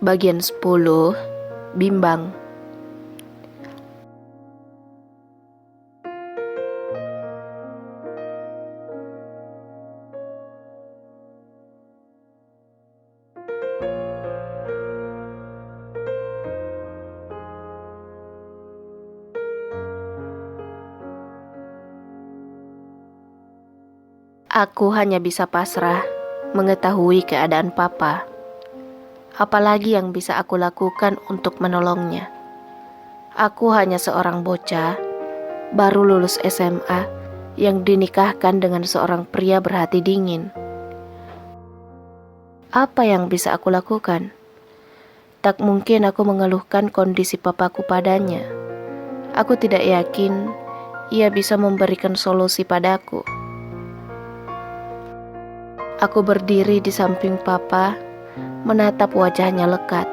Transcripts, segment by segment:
Bagian 10, Bimbang. Aku hanya bisa pasrah mengetahui keadaan papa. Apalagi yang bisa aku lakukan untuk menolongnya? Aku hanya seorang bocah, baru lulus SMA, yang dinikahkan dengan seorang pria berhati dingin. Apa yang bisa aku lakukan? Tak mungkin aku mengeluhkan kondisi papaku padanya. Aku tidak yakin ia bisa memberikan solusi padaku. Aku berdiri di samping papa, menatap wajahnya lekat.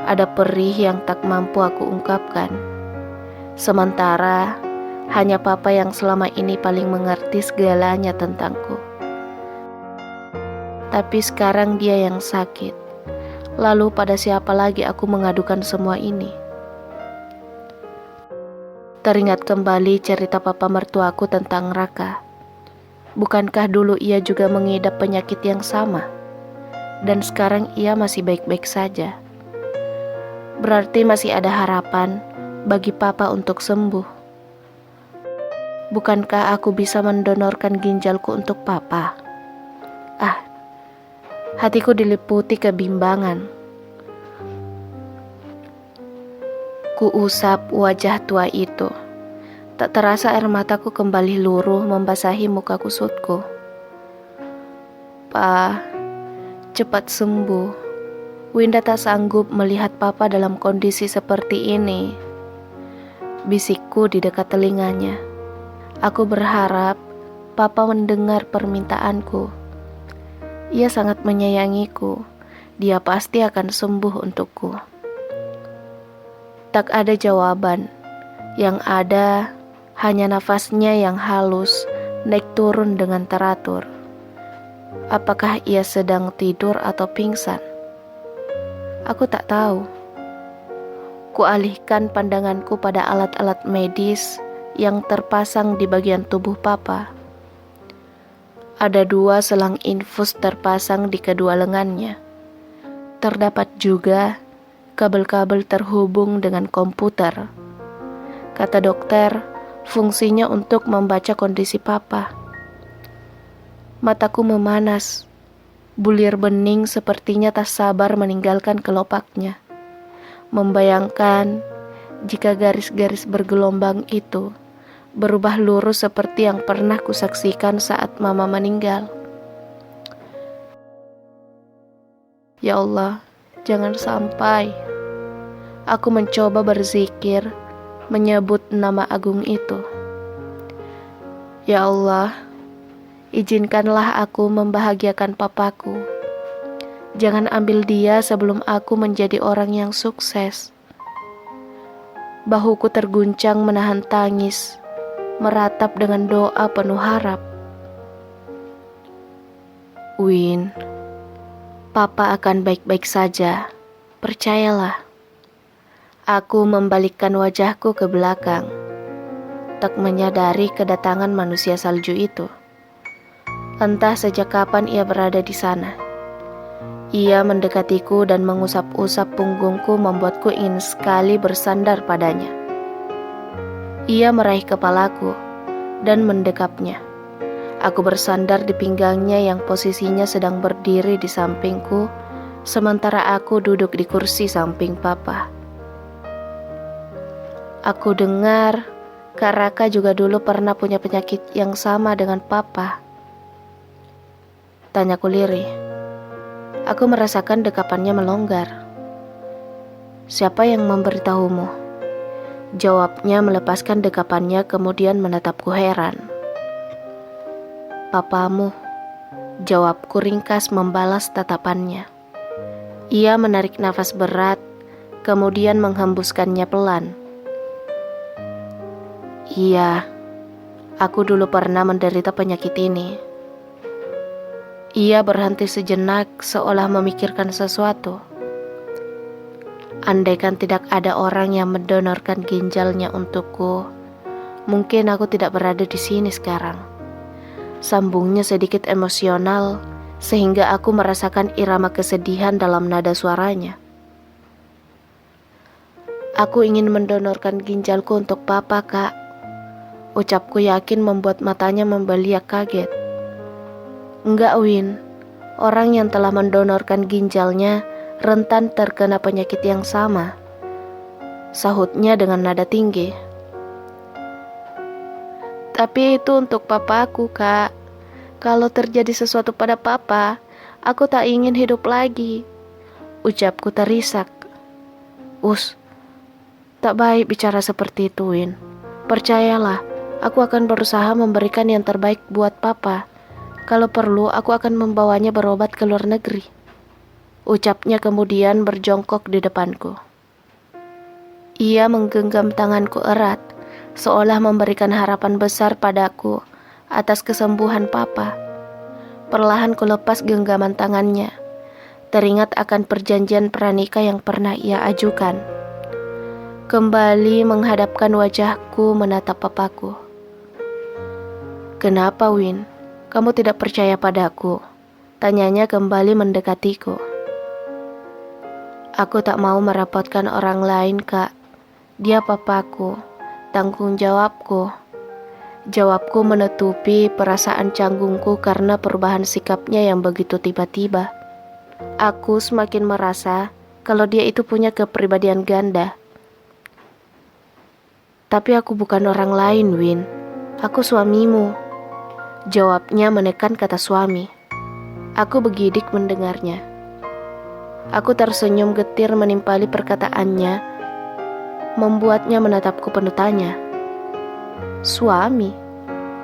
Ada perih yang tak mampu aku ungkapkan. Sementara hanya papa yang selama ini paling mengerti segalanya tentangku. Tapi sekarang dia yang sakit. Lalu pada siapa lagi aku mengadukan semua ini? Teringat kembali cerita papa mertuaku tentang Raka. Bukankah dulu ia juga mengidap penyakit yang sama? Dan sekarang ia masih baik-baik saja. Berarti masih ada harapan bagi papa untuk sembuh. Bukankah aku bisa mendonorkan ginjalku untuk papa? Hatiku diliputi kebimbangan. Kuusap wajah tua itu. Tak terasa air mataku kembali luruh membasahi muka kusutku. Pa, cepat sembuh. Winda tak sanggup melihat papa dalam kondisi seperti ini. Bisikku di dekat telinganya. Aku berharap papa mendengar permintaanku. Ia sangat menyayangiku. Dia pasti akan sembuh untukku. Tak ada jawaban. Yang ada hanya nafasnya yang halus, naik turun dengan teratur. Apakah ia sedang tidur atau pingsan? Aku tak tahu. Kualihkan pandanganku pada alat-alat medis yang terpasang di bagian tubuh papa. Ada 2 selang infus terpasang di kedua lengannya. Terdapat juga kabel-kabel terhubung dengan komputer. Kata dokter, fungsinya untuk membaca kondisi papa. Mataku memanas. Bulir bening sepertinya tak sabar meninggalkan kelopaknya. Membayangkan jika garis-garis bergelombang itu berubah lurus seperti yang pernah kusaksikan saat mama meninggal. Ya Allah, jangan sampai. Aku mencoba berzikir, menyebut nama agung itu. Ya Allah, izinkanlah aku membahagiakan papaku. Jangan ambil dia sebelum aku menjadi orang yang sukses. Bahuku terguncang menahan tangis, meratap dengan doa penuh harap. Win, papa akan baik-baik saja, percayalah. Aku membalikkan wajahku ke belakang, tak menyadari kedatangan manusia salju itu. Entah sejak kapan ia berada di sana. Ia mendekatiku dan mengusap-usap punggungku membuatku ingin sekali bersandar padanya. Ia meraih kepalaku dan mendekapnya. Aku bersandar di pinggangnya yang posisinya sedang berdiri di sampingku, sementara aku duduk di kursi samping papa. Aku dengar Kak Raka juga dulu pernah punya penyakit yang sama dengan papa. Tanyaku lirih. Aku merasakan dekapannya melonggar. Siapa yang memberitahumu? Jawabnya melepaskan dekapannya kemudian menatapku heran. Papamu, jawabku ringkas membalas tatapannya. Ia menarik nafas berat, kemudian menghembuskannya pelan. Iya, aku dulu pernah menderita penyakit ini. Ia berhenti sejenak seolah memikirkan sesuatu. Andaikan tidak ada orang yang mendonorkan ginjalnya untukku, mungkin aku tidak berada di sini sekarang. Sambungnya sedikit emosional, sehingga aku merasakan irama kesedihan dalam nada suaranya. Aku ingin mendonorkan ginjalku untuk papa, Kak. Ucapku yakin membuat matanya membeliak kaget. Enggak, Win. Orang yang telah mendonorkan ginjalnya rentan terkena penyakit yang sama. Sahutnya dengan nada tinggi. Tapi itu untuk papaku, Kak. Kalau terjadi sesuatu pada papa, aku tak ingin hidup lagi. Ucapku terisak. Tak baik bicara seperti itu, Win. Percayalah, aku akan berusaha memberikan yang terbaik buat papa. Kalau perlu, aku akan membawanya berobat ke luar negeri. Ucapnya kemudian berjongkok di depanku. Ia menggenggam tanganku erat, seolah memberikan harapan besar padaku atas kesembuhan papa. Perlahan kulepas genggaman tangannya, teringat akan perjanjian pranikah yang pernah ia ajukan. Kembali menghadapkan wajahku menatap papaku. Kenapa, Win? Kamu tidak percaya padaku? Tanyanya kembali mendekatiku. Aku tak mau merepotkan orang lain, Kak. Dia papaku, tanggung jawabku. Jawabku menutupi perasaan canggungku karena perubahan sikapnya yang begitu tiba-tiba. Aku semakin merasa kalau dia itu punya kepribadian ganda. Tapi aku bukan orang lain, Win. Aku suamimu. Jawabnya menekan kata suami. Aku begidik mendengarnya. Aku tersenyum getir menimpali perkataannya, membuatnya menatapku penuh tanya. Suami?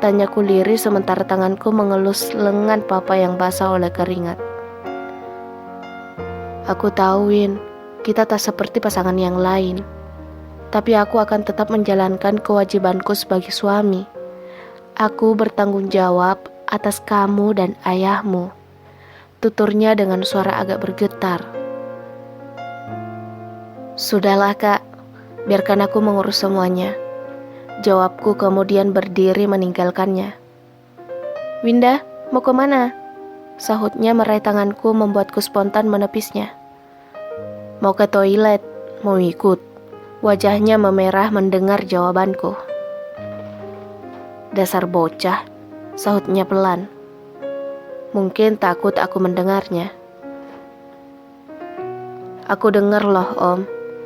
Tanyaku lirih sementara tanganku mengelus lengan papa yang basah oleh keringat. Aku tahu, Win, kita tak seperti pasangan yang lain. Tapi aku akan tetap menjalankan kewajibanku sebagai suami. Aku bertanggung jawab atas kamu dan ayahmu. Tuturnya dengan suara agak bergetar. Sudahlah, Kak, biarkan aku mengurus semuanya. Jawabku kemudian berdiri meninggalkannya. Winda, mau kemana? Sahutnya meraih tanganku membuatku spontan menepisnya. Mau ke toilet, mau ikut. Wajahnya memerah mendengar jawabanku. Dasar bocah, sahutnya pelan. Mungkin takut aku mendengarnya. Aku dengar loh, Om.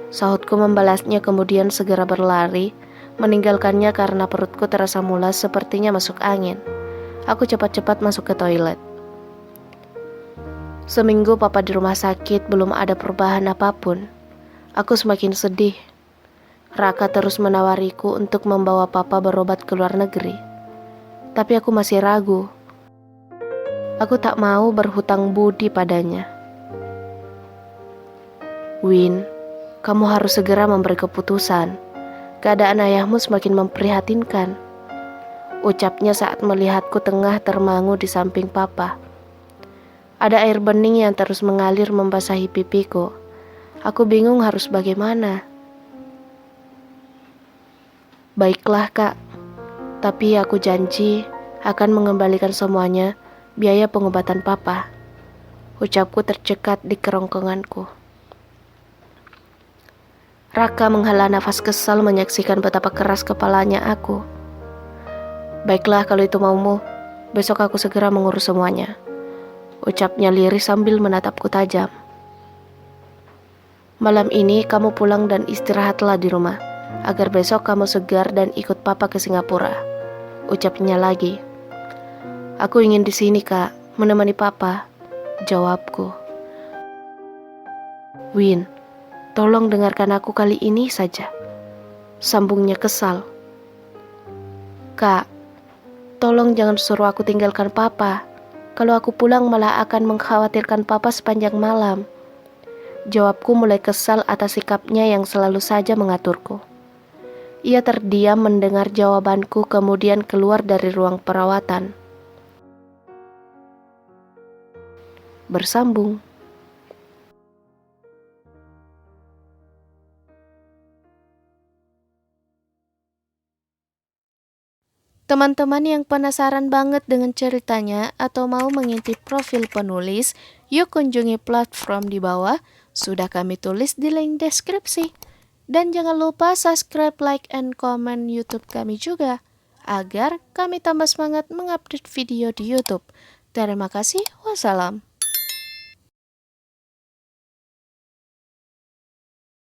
Sahutku membalasnya kemudian segera berlari, meninggalkannya karena perutku terasa mulas sepertinya masuk angin. Aku cepat-cepat masuk ke toilet. Seminggu papa di rumah sakit belum ada perubahan apapun. Aku semakin sedih. Raka terus menawariku untuk membawa papa berobat ke luar negeri. Tapi aku masih ragu. Aku tak mau berhutang budi padanya. Win, kamu harus segera memberi keputusan. Keadaan ayahmu semakin memprihatinkan. Ucapnya saat melihatku tengah termangu di samping papa. Ada air bening yang terus mengalir membasahi pipiku. Aku bingung harus bagaimana. Baiklah, Kak, tapi aku janji akan mengembalikan semuanya biaya pengobatan papa. Ucapku tercekat di kerongkonganku. Raka menghela nafas kesal menyaksikan betapa keras kepalanya aku. Baiklah kalau itu maumu, besok aku segera mengurus semuanya. Ucapnya lirih sambil menatapku tajam. Malam ini kamu pulang dan istirahatlah di rumah, agar besok kamu segar dan ikut papa ke Singapura. Ucapnya lagi. Aku ingin di sini, Kak, menemani papa. Jawabku. Win, tolong dengarkan aku kali ini saja. Sambungnya kesal. Kak, tolong jangan suruh aku tinggalkan papa. Kalau aku pulang malah akan mengkhawatirkan papa sepanjang malam. Jawabku mulai kesal atas sikapnya yang selalu saja mengaturku. Ia terdiam mendengar jawabanku kemudian keluar dari ruang perawatan. Bersambung. Teman-teman yang penasaran banget dengan ceritanya atau mau mengintip profil penulis, yuk kunjungi platform di bawah, sudah kami tulis di link deskripsi. Dan jangan lupa subscribe, like, and comment YouTube kami juga, agar kami tambah semangat mengupdate video di YouTube. Terima kasih, wassalam.